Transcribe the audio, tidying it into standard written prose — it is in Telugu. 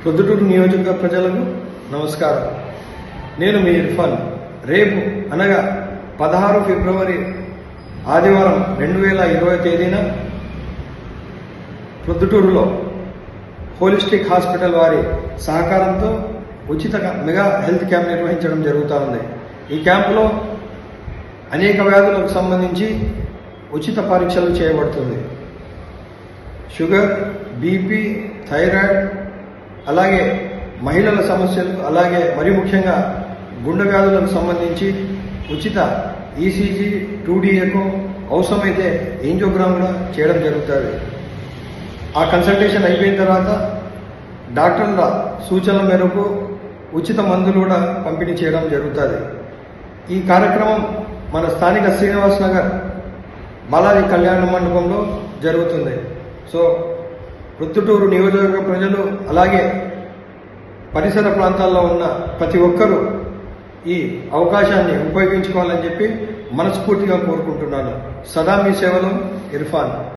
ప్రొద్దుటూరు నియోజకవర్గ ప్రజలకు నమస్కారం. నేను మీ ఇర్ఫాన్. రేపు అనగా 16 ఫిబ్రవరి ఆదివారం 2020 తేదీన ప్రొద్దుటూరులో హోలిస్టిక్ హాస్పిటల్ వారి సహకారంతో ఉచిత మెగా హెల్త్ క్యాంప్ నిర్వహించడం జరుగుతూ ఉంది. ఈ క్యాంపులో అనేక వ్యాధులకు సంబంధించి ఉచిత పరీక్షలు చేయబడుతుంది. షుగర్, బీపీ, థైరాయిడ్, అలాగే మహిళల సమస్యలు, అలాగే మరి ముఖ్యంగా గుండె వ్యాధులకు సంబంధించి ఉచిత ఈసీజీ, 2D ఎకో, అవసరమైతే ఏంజియోగ్రామ్ కూడా చేయడం జరుగుతుంది. ఆ కన్సల్టేషన్ అయిపోయిన తర్వాత డాక్టర్ల సూచనల మేరకు ఉచిత మందులు కూడా పంపిణీ చేయడం జరుగుతుంది. ఈ కార్యక్రమం మన స్థానిక శ్రీనివాస్ నగర్ బాలాజీ కళ్యాణ మండపంలో జరుగుతుంది. సో ప్రొద్దుటూరు నియోజకవర్గ ప్రజలు, అలాగే పరిసర ప్రాంతాల్లో ఉన్న ప్రతి ఒక్కరూ ఈ అవకాశాన్ని ఉపయోగించుకోవాలని చెప్పి మనస్ఫూర్తిగా కోరుకుంటున్నాను. సదా మీ సేవలో ఇర్ఫాన్.